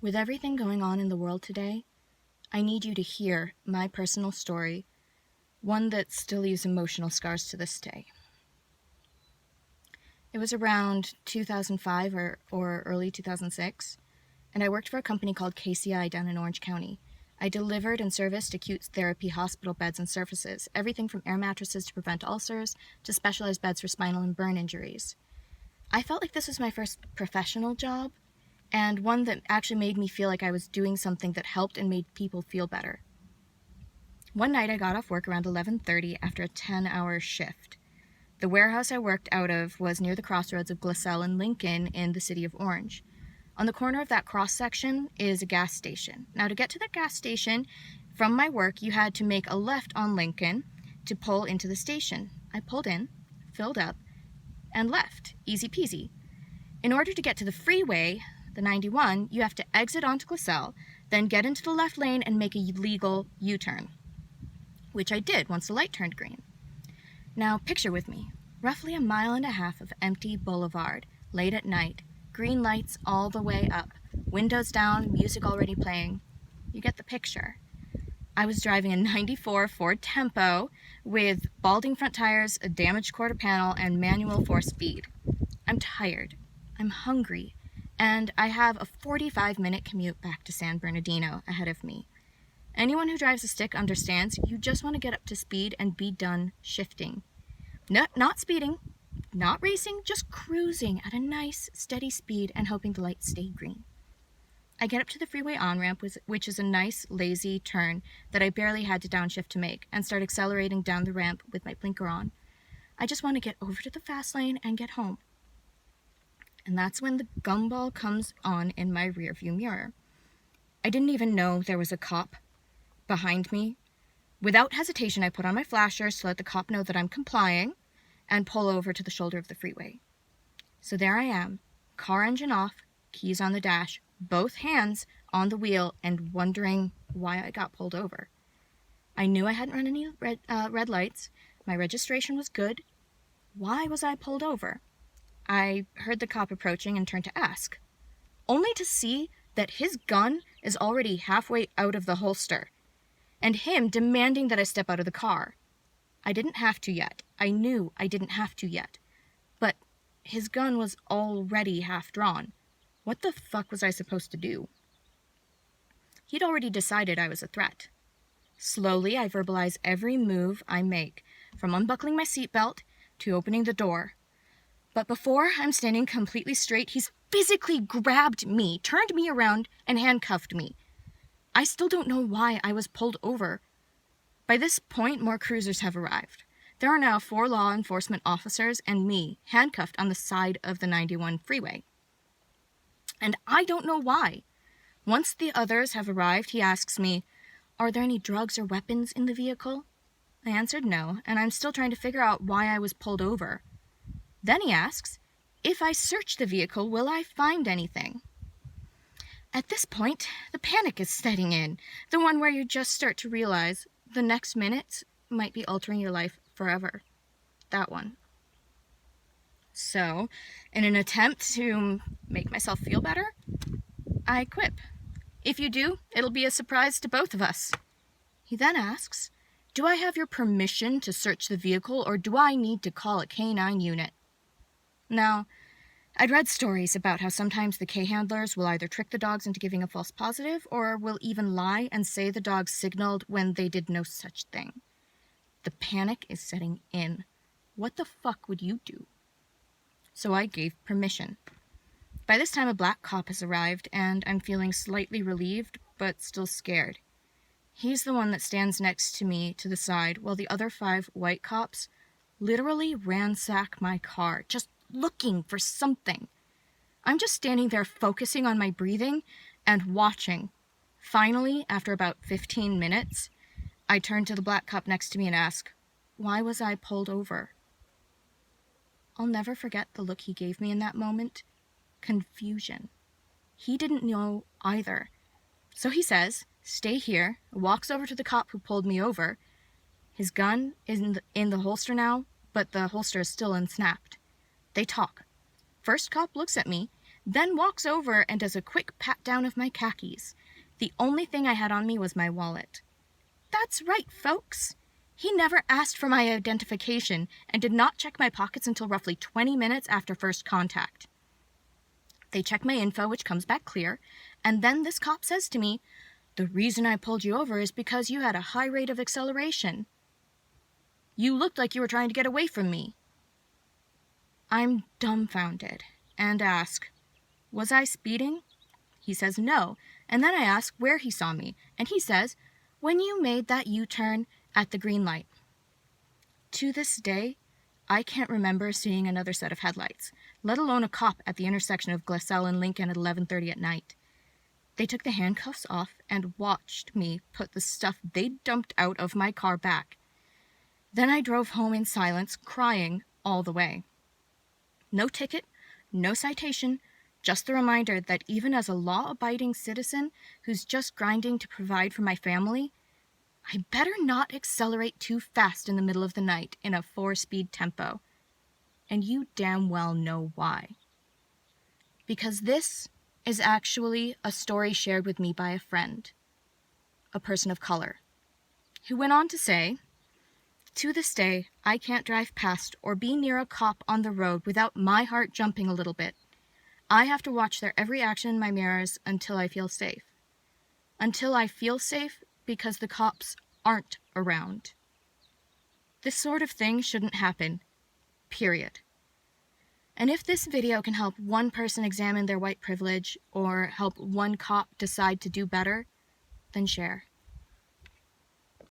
With everything going on in the world today, I need you to hear my personal story, one that still leaves emotional scars to this day. It was around 2005 or early 2006, and I worked for a company called KCI down in Orange County. I delivered and serviced acute therapy hospital beds and surfaces, everything from air mattresses to prevent ulcers to specialized beds for spinal and burn injuries. I felt like this was my first professional job, and one that actually made me feel like I was doing something that helped and made people feel better. One night I got off work around 11:30 after a 10-hour shift. The warehouse I worked out of was near the crossroads of Glassell and Lincoln in the city of Orange. On the corner of that cross section is a gas station. Now, to get to the gas station from my work, you had to make a left on Lincoln to pull into the station. I pulled in, filled up, and left. Easy peasy. In order to get to the freeway, the 91, you have to exit onto Glassell, then get into the left lane and make a legal U-turn, which I did once the light turned green. Now, picture with me, roughly 1.5 miles of empty boulevard, late at night, green lights all the way up, windows down, music already playing. You get the picture. I was driving a 94 Ford Tempo with balding front tires, a damaged quarter panel, and manual 4-speed. I'm tired, I'm hungry, and I have a 45-minute commute back to San Bernardino ahead of me. Anyone who drives a stick understands you just want to get up to speed and be done shifting. Not speeding, not racing, just cruising at a nice, steady speed and hoping the lights stay green. I get up to the freeway on-ramp, which is a nice, lazy turn that I barely had to downshift to make, and start accelerating down the ramp with my blinker on. I just want to get over to the fast lane and get home. And that's when the gumball comes on in my rearview mirror. I didn't even know there was a cop behind me. Without hesitation, I put on my flashers to let the cop know that I'm complying and pull over to the shoulder of the freeway. So there I am, car engine off, keys on the dash, both hands on the wheel, and wondering why I got pulled over. I knew I hadn't run any red lights. My registration was good. Why was I pulled over? I heard the cop approaching and turned to ask, only to see that his gun is already halfway out of the holster, and him demanding that I step out of the car. I didn't have to yet. I knew I didn't have to yet. But his gun was already half drawn. What the fuck was I supposed to do? He'd already decided I was a threat. Slowly, I verbalize every move I make, from unbuckling my seatbelt to opening the door. But before I'm standing completely straight, he's physically grabbed me, turned me around, and handcuffed me. I still don't know why I was pulled over. By this point, more cruisers have arrived. There are now 4 law enforcement officers and me handcuffed on the side of the 91 freeway. And I don't know why. Once the others have arrived, he asks me, "Are there any drugs or weapons in the vehicle?" I answered no, and I'm still trying to figure out why I was pulled over. Then he asks, if I search the vehicle, will I find anything? At this point, the panic is setting in, the one where you just start to realize the next minutes might be altering your life forever. That one. So, in an attempt to make myself feel better, I quip. If you do, it'll be a surprise to both of us. He then asks, do I have your permission to search the vehicle, or do I need to call a K-9 unit? Now, I'd read stories about how sometimes the K-handlers will either trick the dogs into giving a false positive, or will even lie and say the dogs signaled when they did no such thing. The panic is setting in. What the fuck would you do? So I gave permission. By this time, a black cop has arrived, and I'm feeling slightly relieved, but still scared. He's the one that stands next to me to the side, while the other 5 white cops literally ransack my car, just looking for something. I'm just standing there focusing on my breathing and watching. Finally, after about 15 minutes, I turn to the black cop next to me and ask, why was I pulled over? I'll never forget the look he gave me in that moment. Confusion. He didn't know either. So he says, stay here, walks over to the cop who pulled me over. His gun is in the holster now, but the holster is still unsnapped. They talk. First cop looks at me, then walks over and does a quick pat down of my khakis. The only thing I had on me was my wallet. That's right, folks. He never asked for my identification and did not check my pockets until roughly 20 minutes after first contact. They check my info, which comes back clear, and then this cop says to me, "The reason I pulled you over is because you had a high rate of acceleration. You looked like you were trying to get away from me." I'm dumbfounded and ask, "Was I speeding?" He says no, and then I ask where he saw me, and he says, "When you made that U-turn at the green light." To this day, I can't remember seeing another set of headlights, let alone a cop at the intersection of Glassell and Lincoln at 11:30 at night. They took the handcuffs off and watched me put the stuff they'd dumped out of my car back. Then I drove home in silence, crying all the way. No ticket, no citation, just the reminder that even as a law-abiding citizen who's just grinding to provide for my family, I better not accelerate too fast in the middle of the night in a 4-speed tempo. And you damn well know why. Because this is actually a story shared with me by a friend, a person of color, who went on to say, "To this day, I can't drive past or be near a cop on the road without my heart jumping a little bit. I have to watch their every action in my mirrors until I feel safe. Until I feel safe because the cops aren't around." This sort of thing shouldn't happen, period. And if this video can help one person examine their white privilege or help one cop decide to do better, then share.